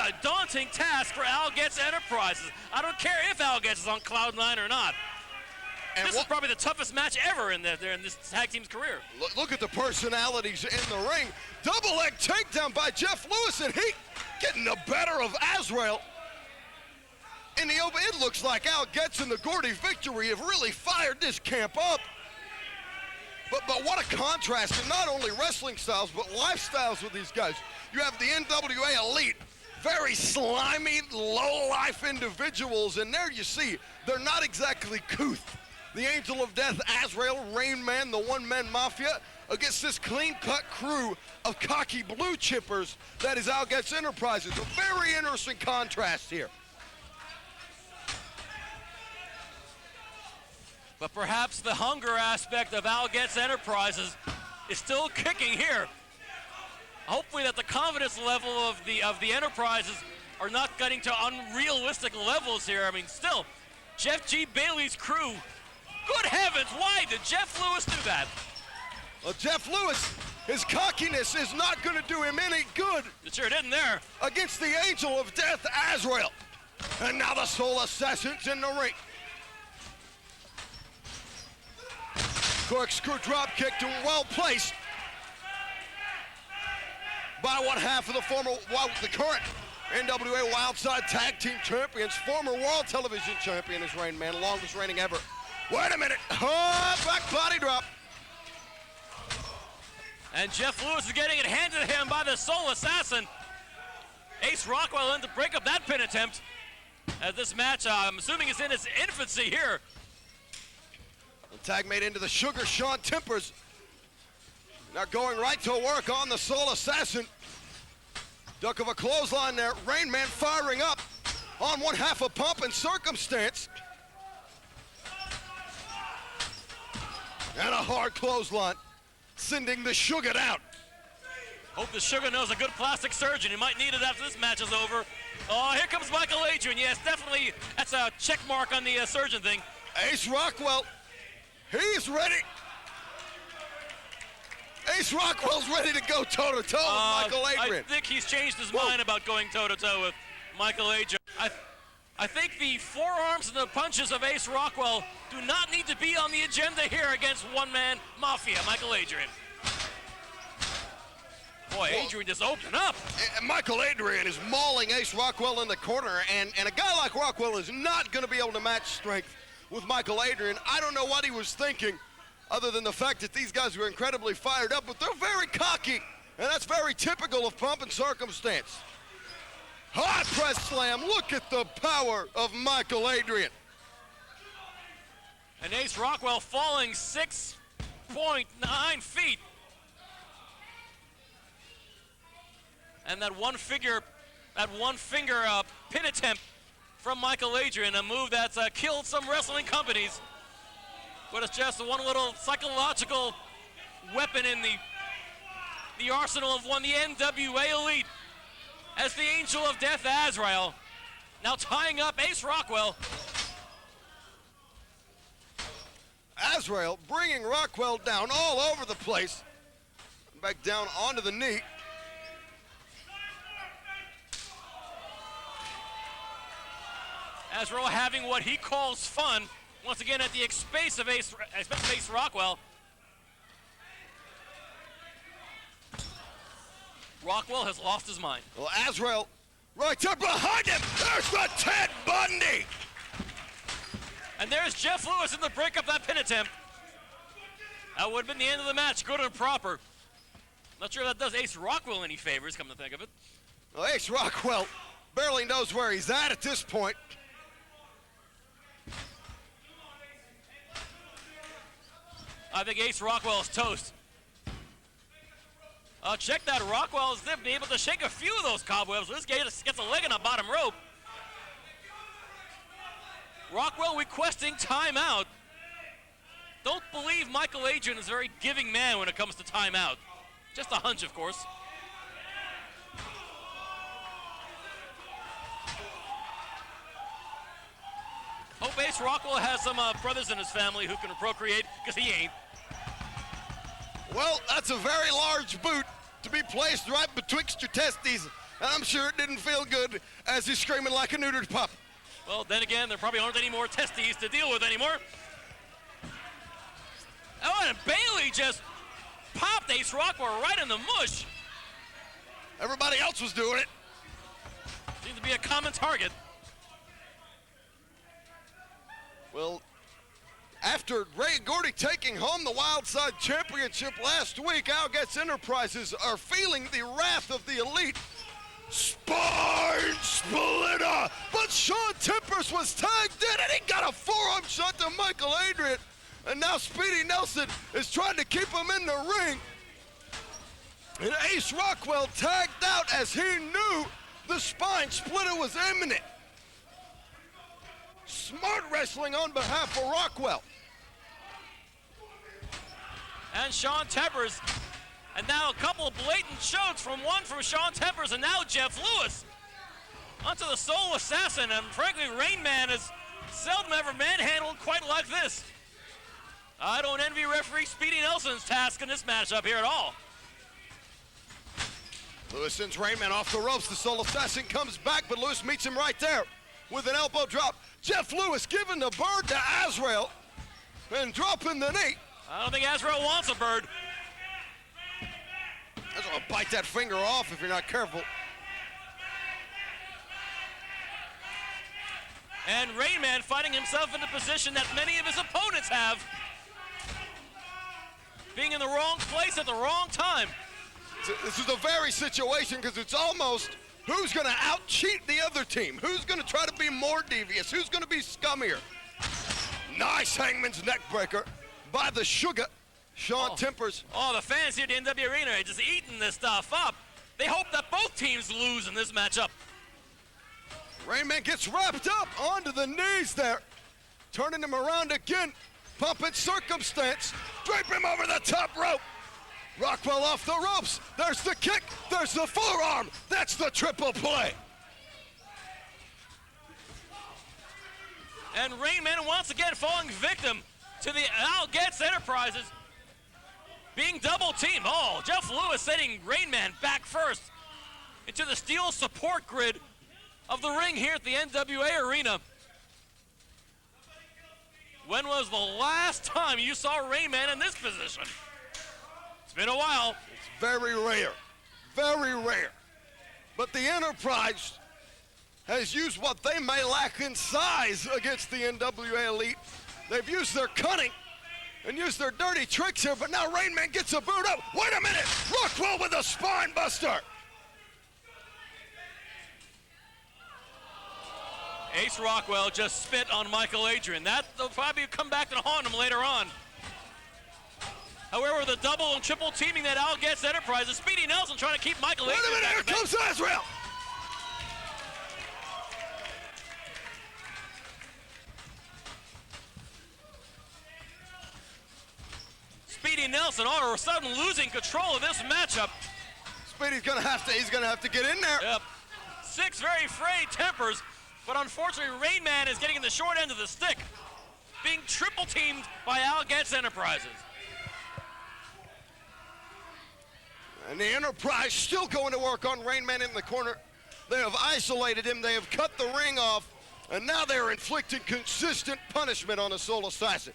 a daunting task for Al Getz Enterprises. I don't care if Al Getz is on cloud 9 or not. And this is probably the toughest match ever in this tag team's career. Look at the personalities in the ring. Double leg takedown by Jeff Lewis, and he getting the better of Azrael. In the open, it looks like Al Getz and the Gordy Victory have really fired this camp up. But what a contrast in not only wrestling styles, but lifestyles with these guys. You have the NWA Elite, very slimy, low-life individuals, and there you see, they're not exactly couth. The Angel of Death, Azrael, Rainman, the One-Man Mafia, against this clean-cut crew of cocky blue chippers that is Al Getz Enterprises. A very interesting contrast here. But perhaps the hunger aspect of Al Getz Enterprises is still kicking here. Hopefully that the confidence level of the Enterprises are not getting to unrealistic levels here. I mean, still, Jeff G. Bailey's crew, good heavens, why did Jeff Lewis do that? Well, Jeff Lewis, his cockiness is not going to do him any good. It sure didn't there. Against the Angel of Death, Azrael. And now the Soul Assassin's in the ring. Corkscrew drop kick to well placed by one half of the current NWA Wildside Tag Team Champions, former World Television Champion is Rainman, longest reigning ever. Wait a minute, back body drop. And Jeff Lewis is getting it handed to him by the Soul Assassin. Ace Rockwell in to break up that pin attempt. As this match, I'm assuming, is in its infancy here. The tag made into the Sugar Shaun Tempers. Now going right to work on the Soul Assassin. Duck of a clothesline there. Rainman firing up on one half of Pomp and Circumstance. And a hard clothesline, sending the Sugar down. Hope the Sugar knows a good plastic surgeon. He might need it after this match is over. Oh, here comes Mikel Adryan. Yes, definitely, that's a check mark on the surgeon thing. Ace Rockwell, he's ready. Ace Rockwell's ready to go toe-to-toe with Mikel Adryan. I think he's changed his mind about going toe-to-toe with Mikel Adryan. I think the forearms and the punches of Ace Rockwell do not need to be on the agenda here against one-man Mafia, Mikel Adryan. Boy, Adryan just opened up. Mikel Adryan is mauling Ace Rockwell in the corner, and a guy like Rockwell is not going to be able to match strength with Mikel Adryan. I don't know what he was thinking, other than the fact that these guys were incredibly fired up, but they're very cocky, and that's very typical of Pomp and Circumstance. Hard press slam, look at the power of Mikel Adryan. And Ace Rockwell falling 6.9 feet. And that one finger pin attempt from Mikel Adryan, a move that's killed some wrestling companies. But it's just one little psychological weapon in the arsenal of the NWA Elite. As the Angel of Death, Azrael, now tying up Ace Rockwell. Azrael bringing Rockwell down all over the place. Back down onto the knee. Azrael having what he calls fun, once again at the expense of Ace Rockwell. Rockwell has lost his mind. Well, Azrael right there behind him. There's the Ted Bundy. And there's Jeff Lewis in the break up that pin attempt. That would have been the end of the match, good and proper. Not sure if that does Ace Rockwell any favors, come to think of it. Well, Ace Rockwell barely knows where he's at this point. I think Ace Rockwell is toast. Check that, Rockwell is able to shake a few of those cobwebs. This guy gets a leg on the bottom rope. Rockwell requesting timeout. Don't believe Mikel Adryan is a very giving man when it comes to timeout. Just a hunch, of course. Hope Ace Rockwell has some brothers in his family who can procreate, because he ain't. Well, that's a very large boot to be placed right betwixt your testes And I'm sure it didn't feel good as he's screaming like a neutered pup. Well, then again, there probably aren't any more testes to deal with anymore. Oh, and Bailey just popped Ace Rockwell right in the mush. Everybody else was doing it. Seems to be a common target. Well, after Ray Gordy taking home the Wildside Championship last week, Getz Enterprises are feeling the wrath of the elite. Spine splitter! But Shaun Tempers was tagged in and he got a forearm shot to Mikel Adryan. And now Speedy Nelson is trying to keep him in the ring. And Ace Rockwell tagged out as he knew the spine splitter was imminent. Smart wrestling on behalf of Rockwell. And Shaun Tempers. And now a couple of blatant chokes from Shaun Tempers and now Jeff Lewis. Onto the Soul Assassin, and frankly, Rainman is seldom ever manhandled quite like this. I don't envy referee Speedy Nelson's task in this matchup here at all. Lewis sends Rainman off the ropes. The Soul Assassin comes back, but Lewis meets him right there with an elbow drop. Jeff Lewis giving the bird to Azrael and dropping the knee. I don't think Azrael wants a bird. Azrael will bite that finger off if you're not careful. And Rainman finding himself in a position that many of his opponents have. Being in the wrong place at the wrong time. This is the very situation because it's almost who's going to out-cheat the other team? Who's going to try to be more devious? Who's going to be scummier? Nice hangman's neck breaker by the Sugar, Shaun Tempers. Oh, the fans here at the NWA Arena are just eating this stuff up. They hope that both teams lose in this matchup. Rainman gets wrapped up onto the knees there. Turning him around again. Pumping circumstance. Drape him over the top rope. Rockwell off the ropes. There's the kick. There's the forearm. That's the triple play. And Rainman once again falling victim to the Getz Enterprises being double teamed. Oh, Jeff Lewis sending Rainman back first into the steel support grid of the ring here at the NWA Arena. When was the last time you saw Rainman in this position? It's been a while. It's very rare, very rare. But the Enterprise has used what they may lack in size against the NWA Elite. They've used their cunning and used their dirty tricks here, but now Rainman gets a boot up. Wait a minute, Rockwell with a spine buster. Ace Rockwell just spit on Mikel Adryan. That'll probably come back to haunt him later on. However, the double and triple teaming that Getz Enterprises, Speedy Nelson trying to keep Mikel Adryan back. Wait a minute, here comes Azrael. Speedy Nelson all of a sudden losing control of this matchup. Speedy's he's gonna have to get in there. Yep. 6 very frayed tempers, but unfortunately Rainman is getting the short end of the stick, being triple teamed by Getz Enterprises. And the Enterprise still going to work on Rainman in the corner. They have isolated him, they have cut the ring off, and now they're inflicting consistent punishment on the Soul Assassin.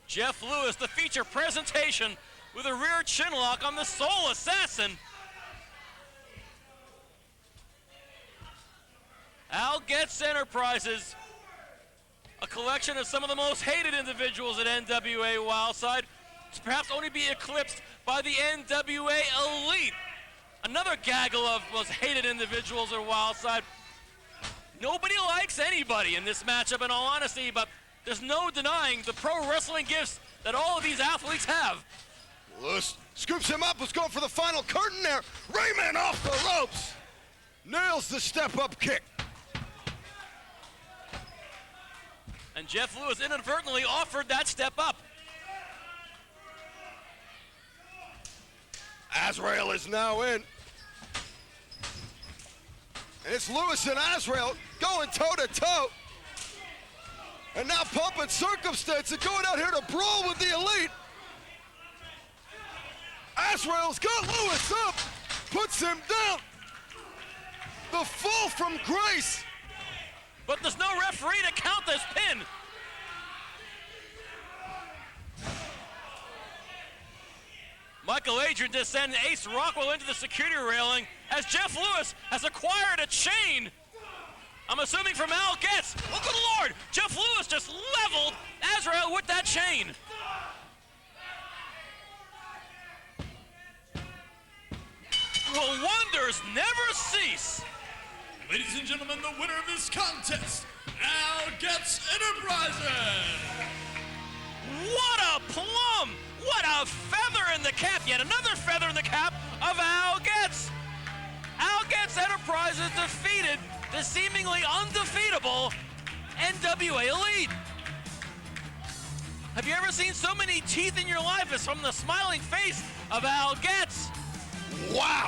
Jeff Lewis, the feature presentation with a rear chin lock on the Soul Assassin. Getz Enterprises, a collection of some of the most hated individuals at NWA Wildside, to perhaps only be eclipsed by the NWA Elite. Another gaggle of most hated individuals at Wildside. Nobody likes anybody in this matchup, in all honesty, but there's no denying the pro wrestling gifts that all of these athletes have. Lewis scoops him up, was going for the final curtain there. Rainman off the ropes. Nails the step-up kick. And Jeff Lewis inadvertently offered that step up. Azrael is now in. And it's Lewis and Azrael going toe-to-toe. And now Pomp and Circumstance are going out here to brawl with the Elite. Azrael's got Lewis up, puts him down. The fall from grace. But there's no referee to count this pin. Mikel Adryan just sent Ace Rockwell into the security railing as Jeff Lewis has acquired a chain. I'm assuming from Al Getz. Oh, good Lord! Jeff Lewis just leveled Azrael with that chain. Well, wonders never cease. Ladies and gentlemen, the winner of this contest, Al Getz Enterprises. What a plum! What a feather in the cap! Yet another feather in the cap of Al Getz. Al Getz Enterprises defeated the seemingly undefeatable NWA Elite. Have you ever seen so many teeth in your life as from the smiling face of Al Getz? Wow.